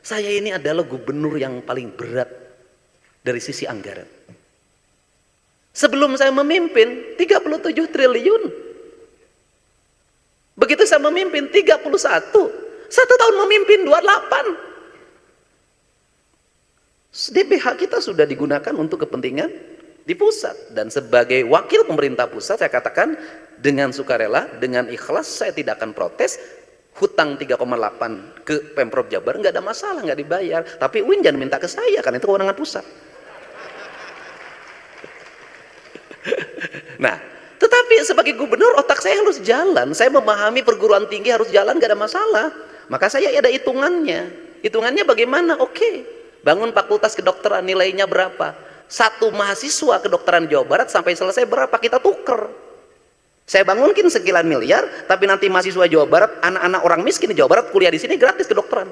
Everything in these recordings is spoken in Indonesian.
Saya ini adalah gubernur yang paling berat dari sisi anggaran. Sebelum saya memimpin 37 triliun. Begitu saya memimpin 31. 1 tahun memimpin 28. DPH kita sudah digunakan untuk kepentingan di pusat. Dan sebagai wakil pemerintah pusat saya katakan dengan sukarela, dengan ikhlas saya tidak akan protes. Hutang 3,8 ke Pemprov Jabar nggak ada masalah, nggak dibayar. Tapi UIN jangan minta ke saya, kan itu kewenangan pusat. Nah, tetapi sebagai gubernur otak saya harus jalan. Saya memahami perguruan tinggi harus jalan, nggak ada masalah. Maka saya ada hitungannya. Hitungannya bagaimana? Oke, bangun fakultas kedokteran, nilainya berapa? Satu mahasiswa kedokteran Jawa Barat sampai selesai berapa? Kita tuker. Saya bangunkin sekian miliar, tapi nanti mahasiswa Jawa Barat, anak-anak orang miskin di Jawa Barat kuliah di sini gratis kedokteran.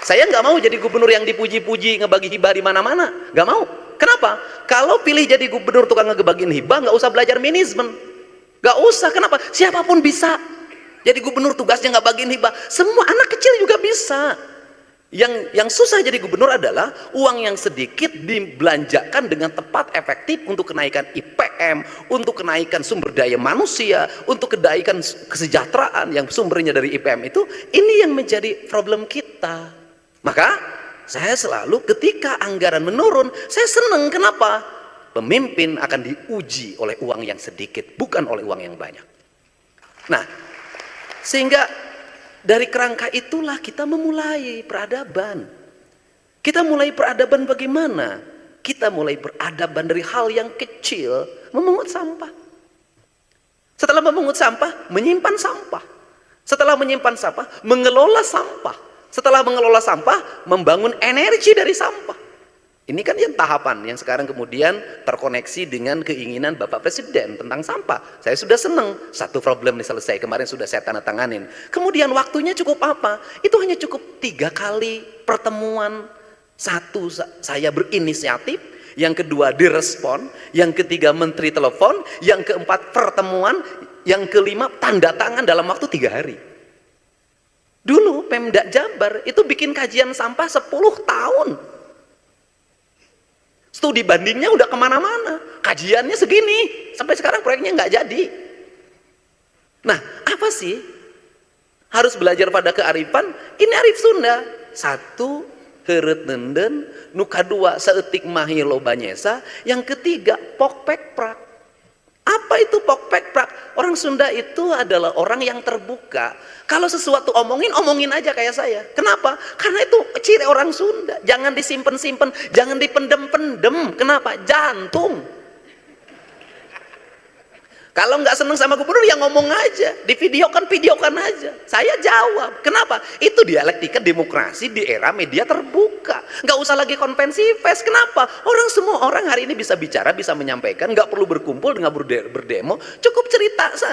Saya nggak mau jadi gubernur yang dipuji-puji ngebagi hibah di mana-mana, nggak mau. Kenapa? Kalau pilih jadi gubernur tukang ngebagiin hibah, nggak usah belajar manajemen, nggak usah. Kenapa? Siapapun bisa jadi gubernur, tugasnya nggak bagiin hibah. Semua anak kecil juga bisa. Yang susah jadi gubernur adalah uang yang sedikit dibelanjakan dengan tepat, efektif untuk kenaikan IPM, untuk kenaikan sumber daya manusia, untuk kenaikan kesejahteraan yang sumbernya dari IPM itu. Ini yang menjadi problem kita. Maka saya selalu ketika anggaran menurun, saya senang. Kenapa? Pemimpin akan diuji oleh uang yang sedikit, bukan oleh uang yang banyak. Nah, sehingga dari kerangka itulah kita memulai peradaban. Kita mulai peradaban bagaimana? Kita mulai peradaban dari hal yang kecil, memungut sampah. Setelah memungut sampah, menyimpan sampah. Setelah menyimpan sampah, mengelola sampah. Setelah mengelola sampah, membangun energi dari sampah. Ini kan yang tahapan yang sekarang kemudian terkoneksi dengan keinginan Bapak Presiden tentang sampah. Saya sudah senang, satu problem ini selesai, kemarin sudah saya tanda tanganin. Kemudian waktunya cukup apa? Itu hanya cukup 3 kali pertemuan. Satu, saya berinisiatif. Yang kedua, direspon. Yang ketiga, menteri telepon. Yang keempat, pertemuan. Yang kelima, tanda tangan dalam waktu 3 hari. Dulu Pemda Jabar itu bikin kajian sampah 10 tahun. Studi bandingnya udah kemana-mana, kajiannya segini, sampai sekarang proyeknya nggak jadi. Nah, apa sih? Harus belajar pada kearifan. Ini arif Sunda. 1, heureut nenden. Nu kadua, saeutik mahi loba nyesa. Yang ketiga, pokpek prak. Apa itu pokpek prak? Orang Sunda itu adalah orang yang terbuka. Kalau sesuatu omongin aja kayak saya. Kenapa? Karena itu ciri orang Sunda. Jangan disimpan-simpan, jangan dipendem-pendem. Kenapa? Jantung. Kalau nggak seneng sama gubernur ya ngomong aja, videokan aja. Saya jawab. Kenapa? Itu dialektika demokrasi di era media terbuka. Nggak usah lagi konvensi pers. Kenapa? Semua orang hari ini bisa bicara, bisa menyampaikan, nggak perlu berkumpul, nggak berdemo. Cukup cerita saya.